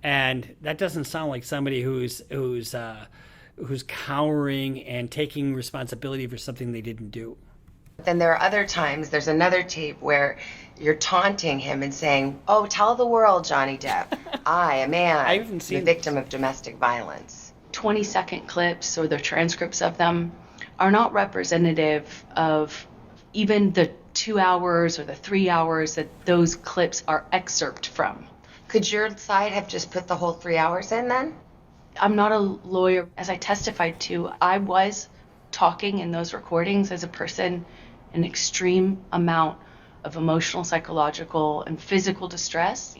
And that doesn't sound like somebody who's cowering and taking responsibility for something they didn't do. Then there are other times, there's another tape where you're taunting him and saying, "Oh, tell the world, Johnny Depp, I, a I man, haven't am a seen victim those. of domestic violence." 20-second clips or the transcripts of them are not representative of even the 2 hours or the 3 hours that those clips are excerpt from. Could your side have just put the whole 3 hours in then? I'm not a lawyer. As I testified to, I was talking in those recordings as a person in extreme amount of emotional, psychological, and physical distress.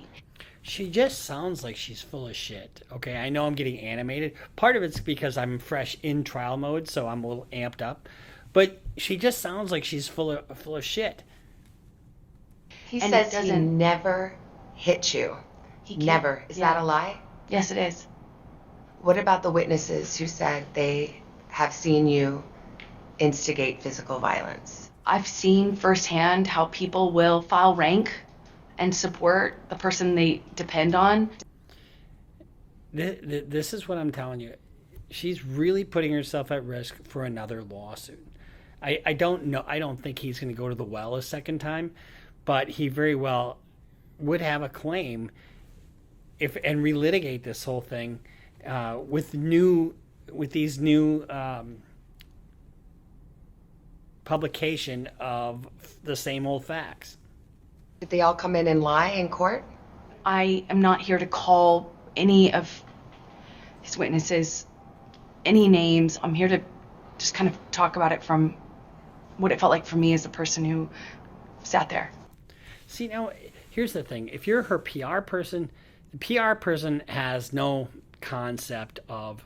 She just sounds like she's full of shit. Okay, I know I'm getting animated. Part of it's because I'm fresh in trial mode, so I'm a little amped up. But she just sounds like she's full of shit. He And it says he doesn't. never hit you. He can't. Never. Is Yeah. that a lie? Yes, it is. What about the witnesses who said they have seen you instigate physical violence? I've seen firsthand how people will file rank and support the person they depend on. This is what I'm telling you. She's really putting herself at risk for another lawsuit. I don't know. I don't think he's going to go to the well a second time, but he very well would have a claim if and relitigate this whole thing with these new publication of the same old facts. Did they all come in and lie in court? I am not here to call any of his witnesses any names. I'm here to just kind of talk about it from what it felt like for me as a person who sat there. See, now, here's the thing. If you're her PR person, the PR person has no concept of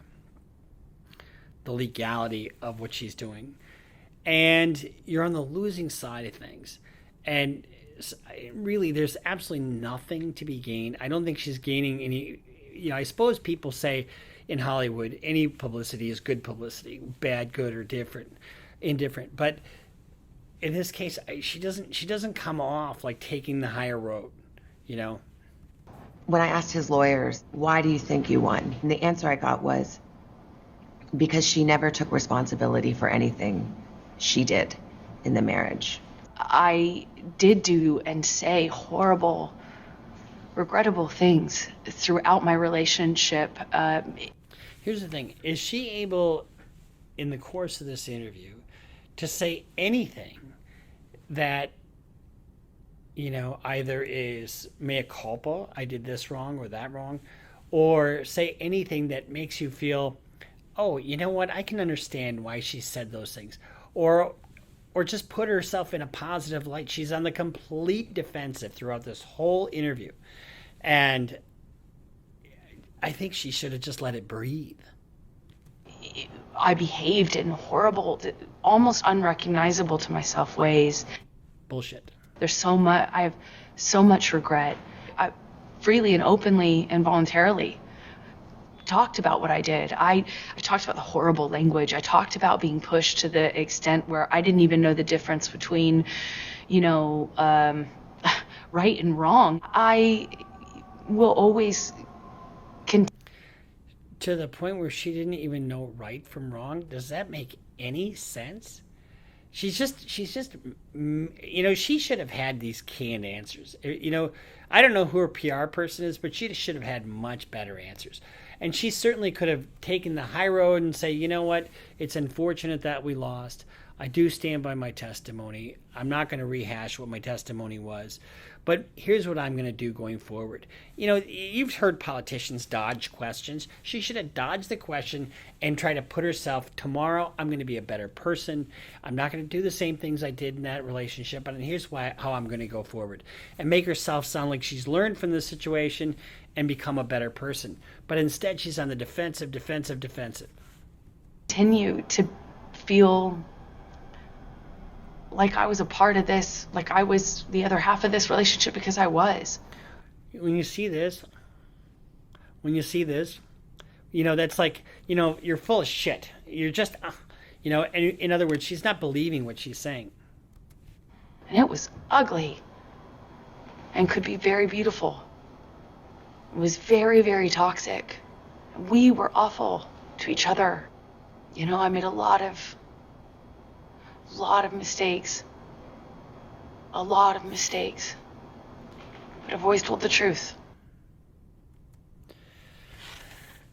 the legality of what she's doing. And you're on the losing side of things. And really, there's absolutely nothing to be gained. I don't think she's gaining any. I suppose people say in Hollywood, any publicity is good publicity, bad, good, or indifferent. But in this case, she doesn't come off like taking the higher road, you know. When I asked his lawyers, "Why do you think you won?" And the answer I got was, because she never took responsibility for anything she did in the marriage. I did do and say horrible, regrettable things throughout my relationship. Here's the thing: is she able, in the course of this interview, to say anything that either is mea culpa, I did this wrong or that wrong, or say anything that makes you feel, oh, you know what, I can understand why she said those things, or just put herself in a positive light. She's on the complete defensive throughout this whole interview, and I think she should have just let it breathe. I behaved in horrible, almost unrecognizable to myself ways. Bullshit. There's so much, I have so much regret. I freely and openly and voluntarily talked about what I did. I talked about the horrible language. I talked about being pushed to the extent where I didn't even know the difference between, right and wrong. I will always continue. To the point where she didn't even know right from wrong. Does that make any sense? She should have had these canned answers. I don't know who her PR person is, but she should have had much better answers. And she certainly could have taken the high road and say, you know what, it's unfortunate that we lost. I do stand by my testimony. I'm not going to rehash what my testimony was. But here's what I'm going to do going forward. You've heard politicians dodge questions. She should have dodged the question and try to put herself, tomorrow I'm going to be a better person. I'm not going to do the same things I did in that relationship. And here's how I'm going to go forward. And make herself sound like she's learned from the situation and become a better person. But instead, she's on the defensive. Continue to feel like I was a part of this, like I was the other half of this relationship, because I was. When you see this, that's like, you're full of shit. You're just, and in other words, she's not believing what she's saying. And it was ugly and could be very beautiful. It was very, very toxic. We were awful to each other. You know, I made a lot of mistakes. A lot of mistakes. But I've always told the truth.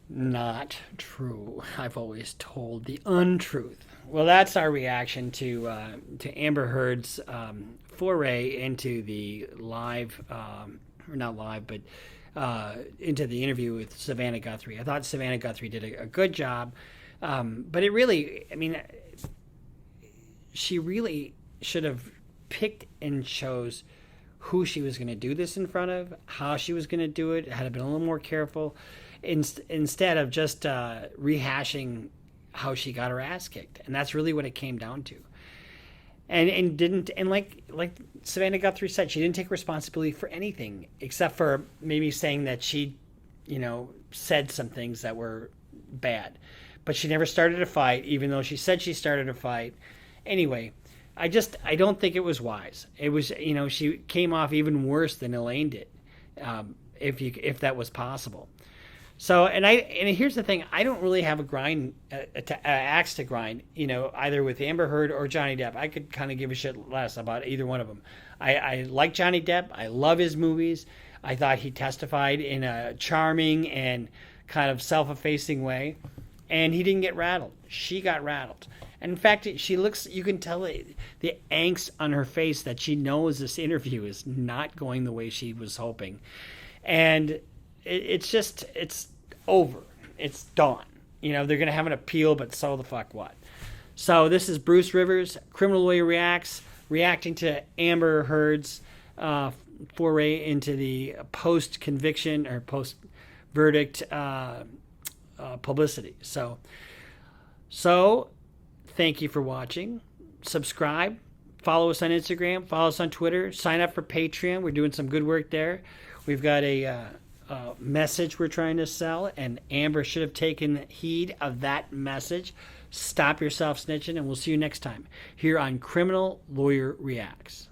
Not true. I've always told the untruth. Well, that's our reaction to Amber Heard's foray into the live, or not live, but into the interview with Savannah Guthrie. I thought Savannah Guthrie did a good job, but it really, I mean, she really should have picked and chose who she was going to do this in front of, how she was going to do it, had been a little more careful, instead of just rehashing how she got her ass kicked. And that's really what it came down to. And like Savannah Guthrie said, she didn't take responsibility for anything except for maybe saying that she, said some things that were bad. But she never started a fight, even though she said she started a fight. Anyway, I don't think it was wise. It was, she came off even worse than Elaine did, if that was possible. So, and here's the thing: I don't really have a axe to grind, either with Amber Heard or Johnny Depp. I could kind of give a shit less about either one of them. I like Johnny Depp. I love his movies. I thought he testified in a charming and kind of self-effacing way, and he didn't get rattled. She got rattled. And in fact, you can tell the angst on her face that she knows this interview is not going the way she was hoping. And it's over. It's done. They're going to have an appeal, but so the fuck what? So this is Bruce Rivers, Criminal Lawyer Reacts, reacting to Amber Heard's foray into the post-conviction or post-verdict publicity. So thank you for watching. Subscribe. Follow us on Instagram. Follow us on Twitter. Sign up for Patreon. We're doing some good work there. We've got a message we're trying to sell, and Amber should have taken heed of that message. Stop yourself snitching, and we'll see you next time here on Criminal Lawyer Reacts.